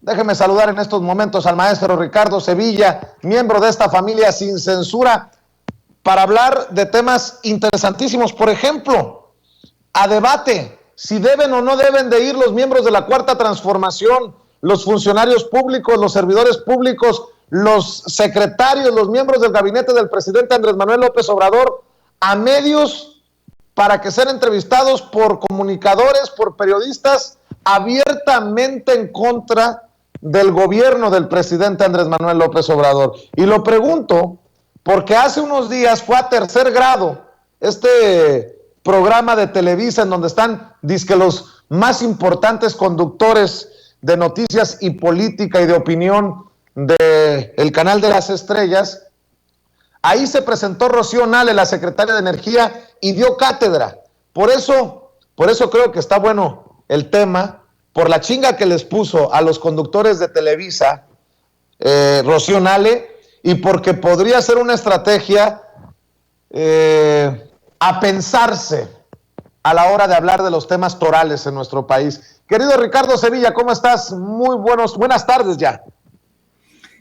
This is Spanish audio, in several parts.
Déjeme saludar en estos momentos al maestro Ricardo Sevilla, miembro de esta familia Sin Censura, para hablar de temas interesantísimos. Por ejemplo, a debate, si deben o no deben de ir los miembros de la Cuarta Transformación, los funcionarios públicos, los servidores públicos, los secretarios, los miembros del gabinete del presidente Andrés Manuel López Obrador, a medios para que sean entrevistados por comunicadores, por periodistas, abiertamente en contra del gobierno del presidente Andrés Manuel López Obrador. Y lo pregunto porque hace unos días fue a Tercer Grado, este programa de Televisa en donde están, dizque, los más importantes conductores de noticias y política y de opinión del canal de las estrellas. Ahí se presentó Rocío Nale, la secretaria de Energía, y dio cátedra. Por eso creo que está bueno el tema, por la chinga que les puso a los conductores de Televisa, Rocío Nale, y porque podría ser una estrategia a pensarse a la hora de hablar de los temas torales en nuestro país. Querido Ricardo Sevilla, ¿cómo estás? Buenas tardes ya.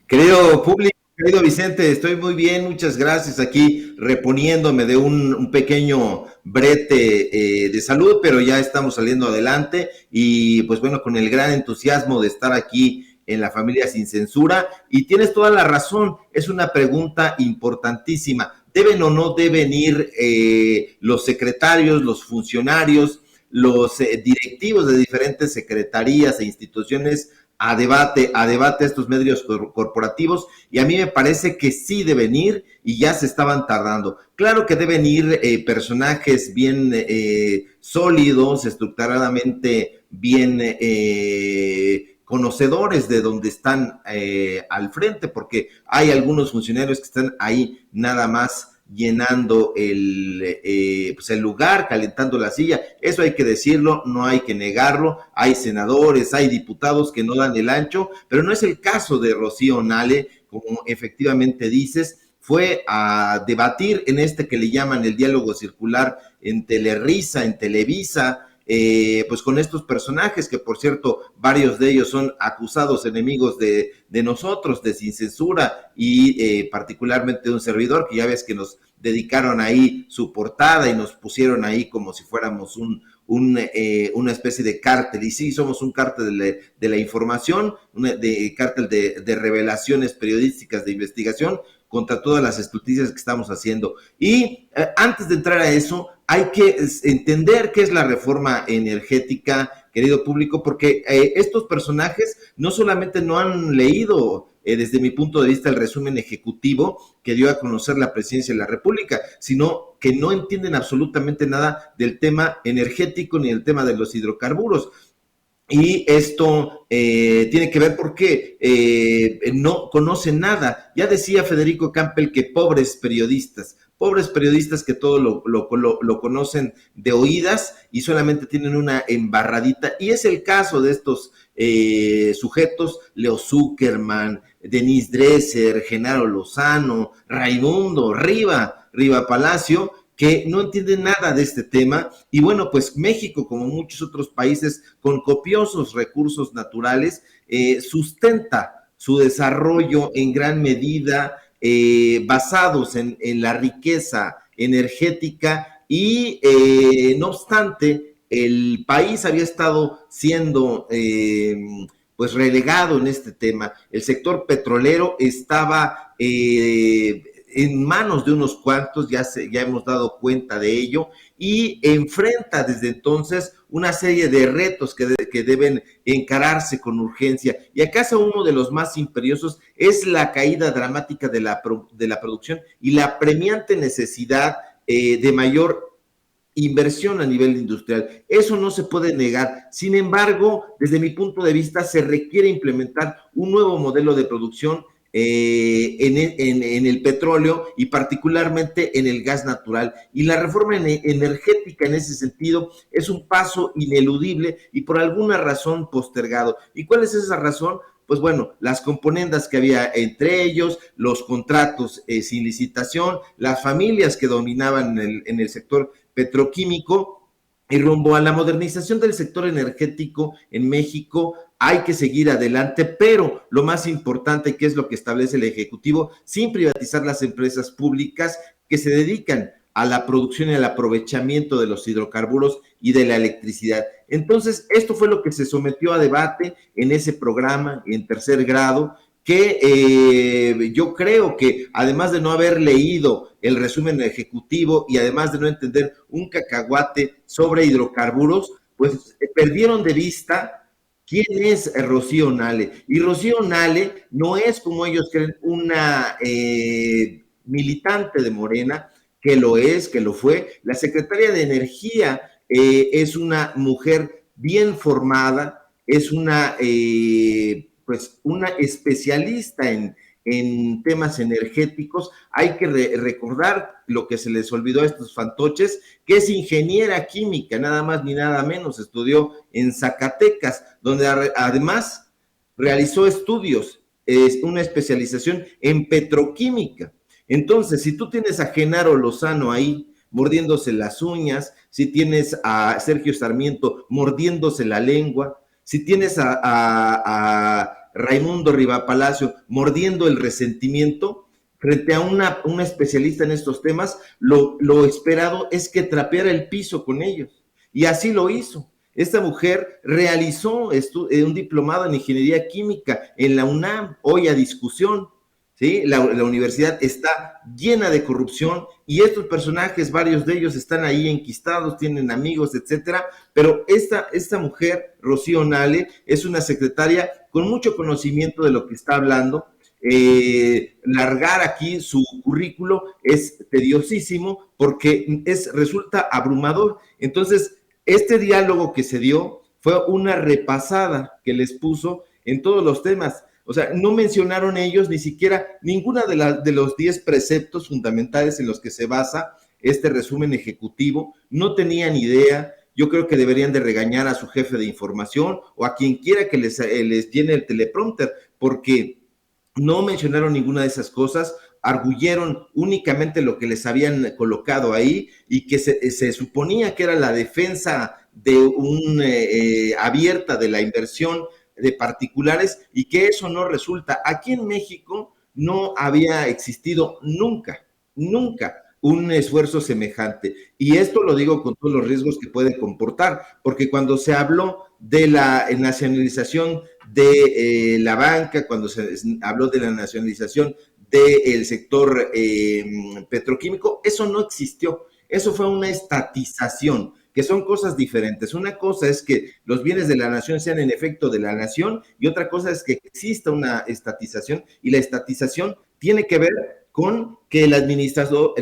Querido público, querido Vicente, estoy muy bien, muchas gracias, aquí reponiéndome de un pequeño brete de salud, pero ya estamos saliendo adelante y pues bueno, con el gran entusiasmo de estar aquí en la familia Sin Censura, y tienes toda la razón, es una pregunta importantísima. ¿Deben o no deben ir los secretarios, los funcionarios, los directivos de diferentes secretarías e instituciones a debate estos medios corporativos? Y a mí me parece que sí deben ir y ya se estaban tardando. Claro que deben ir personajes bien sólidos, estructuradamente bien conocedores de donde están al frente, porque hay algunos funcionarios que están ahí nada más llenando el lugar, calentando la silla. Eso hay que decirlo, no hay que negarlo. Hay senadores, hay diputados que no dan el ancho, pero no es el caso de Rocío Nale, como efectivamente dices. Fue a debatir en que le llaman el diálogo circular en Telerisa, en Televisa, pues con estos personajes que, por cierto, varios de ellos son acusados enemigos de nosotros, de Sin Censura, y particularmente de un servidor, que ya ves que nos dedicaron ahí su portada y nos pusieron ahí como si fuéramos una especie de cártel. Y sí, somos un cártel de la información, cártel de revelaciones periodísticas, de investigación contra todas las estulticias que estamos haciendo. Y antes de entrar a eso, hay que entender qué es la reforma energética, querido público, porque estos personajes no solamente no han leído, desde mi punto de vista, el resumen ejecutivo que dio a conocer la Presidencia de la República, sino que no entienden absolutamente nada del tema energético ni del tema de los hidrocarburos. Y esto tiene que ver porque no conocen nada. Ya decía Federico Campbell que pobres periodistas que todo lo conocen de oídas y solamente tienen una embarradita. Y es el caso de estos sujetos: Leo Zuckerman, Denise Dresser, Genaro Lozano, Raimundo Riva Palacio, que no entienden nada de este tema. Y bueno, pues México, como muchos otros países con copiosos recursos naturales, sustenta su desarrollo en gran medida basados en la riqueza energética, y no obstante, el país había estado siendo pues relegado en este tema. El sector petrolero estaba en manos de unos cuantos, ya hemos dado cuenta de ello, y enfrenta desde entonces una serie de retos que deben encararse con urgencia. Y acaso uno de los más imperiosos es la caída dramática de la producción y la apremiante necesidad de mayor inversión a nivel industrial. Eso no se puede negar. Sin embargo, desde mi punto de vista, se requiere implementar un nuevo modelo de producción en el petróleo y particularmente en el gas natural. Y la reforma energética en ese sentido es un paso ineludible y por alguna razón postergado. ¿Y cuál es esa razón? Pues bueno, las componendas que había entre ellos, los contratos sin licitación, las familias que dominaban en el sector petroquímico. Y rumbo a la modernización del sector energético en México, hay que seguir adelante, pero lo más importante, que es lo que establece el Ejecutivo, sin privatizar las empresas públicas que se dedican a la producción y al aprovechamiento de los hidrocarburos y de la electricidad. Entonces, esto fue lo que se sometió a debate en ese programa en tercer grado, que yo creo que además de no haber leído el resumen ejecutivo y además de no entender un cacahuate sobre hidrocarburos, pues perdieron de vista quién es Rocío Nale. Y Rocío Nale no es, como ellos creen, una militante de Morena, que lo es, que lo fue. La secretaria de Energía es una mujer bien formada, es una especialista en temas energéticos. Hay que recordar lo que se les olvidó a estos fantoches, que es ingeniera química, nada más ni nada menos. Estudió en Zacatecas, donde además realizó estudios, una especialización en petroquímica. Entonces, si tú tienes a Genaro Lozano ahí mordiéndose las uñas, si tienes a Sergio Sarmiento mordiéndose la lengua, si tienes a Raimundo Rivapalacio mordiendo el resentimiento frente a una especialista en estos temas, lo esperado es que trapeara el piso con ellos. Y así lo hizo. Esta mujer realizó un diplomado en ingeniería química en la UNAM, hoy a discusión. ¿Sí? La universidad está llena de corrupción y estos personajes, varios de ellos están ahí enquistados, tienen amigos, etcétera, pero esta mujer, Rocío Nale, es una secretaria con mucho conocimiento de lo que está hablando. Largar aquí su currículo es tediosísimo porque resulta abrumador. Entonces, este diálogo que se dio fue una repasada que les puso en todos los temas. O sea, no mencionaron ellos ni siquiera ninguna de los 10 preceptos fundamentales en los que se basa este resumen ejecutivo. No tenían idea. Yo creo que deberían de regañar a su jefe de información o a quien quiera que les llene el teleprompter, porque no mencionaron ninguna de esas cosas, arguyeron únicamente lo que les habían colocado ahí y que se suponía que era la defensa de abierta de la inversión de particulares, y que eso no resulta. Aquí en México no había existido nunca un esfuerzo semejante, y esto lo digo con todos los riesgos que puede comportar, porque cuando se habló de la nacionalización de la banca, cuando se habló de la nacionalización del sector petroquímico, eso no existió, eso fue una estatización, que son cosas diferentes. Una cosa es que los bienes de la nación sean en efecto de la nación, y otra cosa es que exista una estatización, y la estatización tiene que ver con que el administrador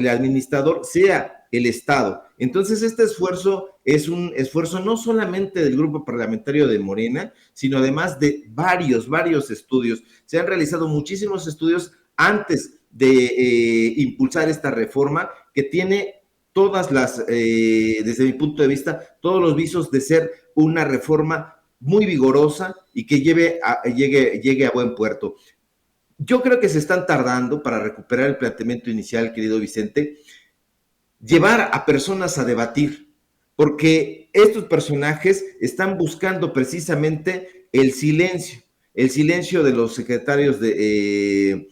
sea el Estado. Entonces, este esfuerzo es un esfuerzo no solamente del grupo parlamentario de Morena, sino además de varios estudios. Se han realizado muchísimos estudios antes de impulsar esta reforma, que tiene todas desde mi punto de vista, todos los visos de ser una reforma muy vigorosa y que llegue a buen puerto. Yo creo que se están tardando para recuperar el planteamiento inicial, querido Vicente, llevar a personas a debatir, porque estos personajes están buscando precisamente el silencio de los secretarios de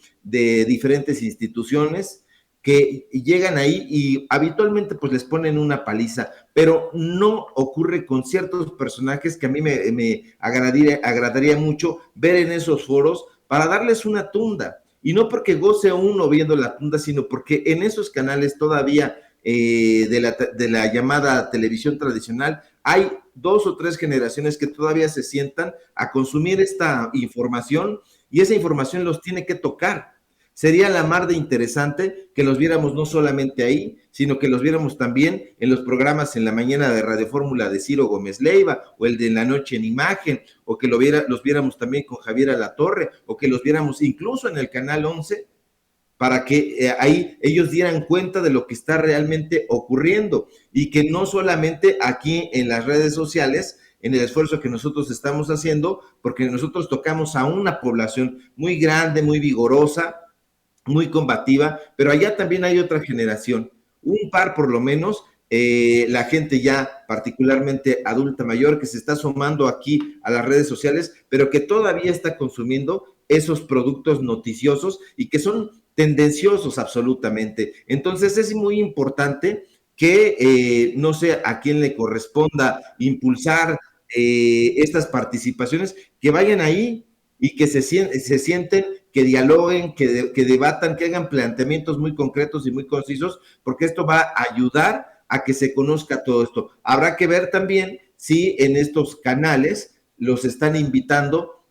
diferentes instituciones, que llegan ahí y habitualmente pues les ponen una paliza, pero no ocurre con ciertos personajes que a mí me agradaría mucho ver en esos foros, para darles una tunda, y no porque goce uno viendo la tunda, sino porque en esos canales todavía de la llamada televisión tradicional hay 2 o 3 generaciones que todavía se sientan a consumir esta información, y esa información los tiene que tocar. Sería la mar de interesante que los viéramos no solamente ahí, sino que los viéramos también en los programas en la mañana de Radio Fórmula de Ciro Gómez Leiva, o el de la noche en imagen, o que los viéramos también con Javier Alatorre, o que los viéramos incluso en el Canal 11, para que ahí ellos dieran cuenta de lo que está realmente ocurriendo, y que no solamente aquí en las redes sociales, en el esfuerzo que nosotros estamos haciendo, porque nosotros tocamos a una población muy grande, muy vigorosa, muy combativa, pero allá también hay otra generación, un par por lo menos, la gente ya particularmente adulta mayor que se está sumando aquí a las redes sociales, pero que todavía está consumiendo esos productos noticiosos y que son tendenciosos absolutamente. Entonces es muy importante que no sé a quién le corresponda impulsar estas participaciones, que vayan ahí y que se sienten, que dialoguen, que debatan, que hagan planteamientos muy concretos y muy concisos, porque esto va a ayudar a que se conozca todo esto. Habrá que ver también si en estos canales los están invitando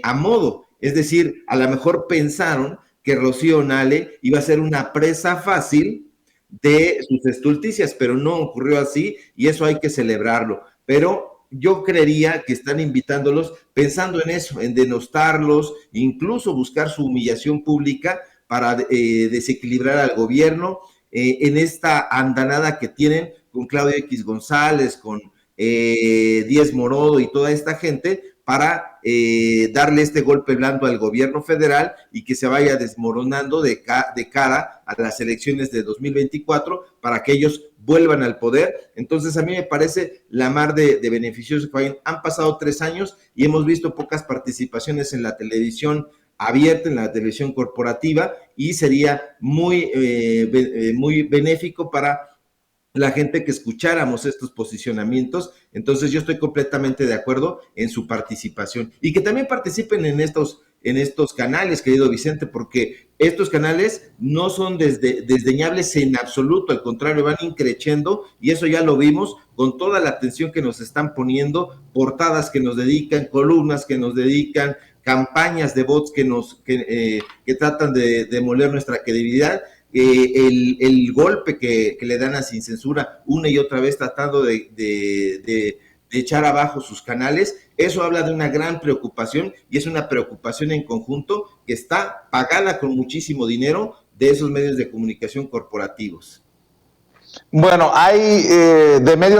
a modo, es decir, a lo mejor pensaron que Rocío Nale iba a ser una presa fácil de sus estulticias, pero no ocurrió así y eso hay que celebrarlo. Pero yo creería que están invitándolos pensando en eso, en denostarlos, incluso buscar su humillación pública para desequilibrar al gobierno en esta andanada que tienen con Claudio X González, con Díaz Morodo y toda esta gente para darle este golpe blando al gobierno federal y que se vaya desmoronando de cara a las elecciones de 2024 para que ellos vuelvan al poder. Entonces a mí me parece la mar de beneficiosos que han pasado 3 años y hemos visto pocas participaciones en la televisión abierta, en la televisión corporativa, y sería muy benéfico para la gente que escucháramos estos posicionamientos. Entonces yo estoy completamente de acuerdo en su participación y que también participen en estos canales, querido Vicente, porque estos canales no son desdeñables en absoluto, al contrario, van increciendo y eso ya lo vimos con toda la atención que nos están poniendo, portadas que nos dedican, columnas que nos dedican, campañas de bots que tratan de demoler nuestra credibilidad. El golpe que le dan a Sin Censura una y otra vez tratando de echar abajo sus canales, eso habla de una gran preocupación y es una preocupación en conjunto que está pagada con muchísimo dinero de esos medios de comunicación corporativos. Bueno, hay de medios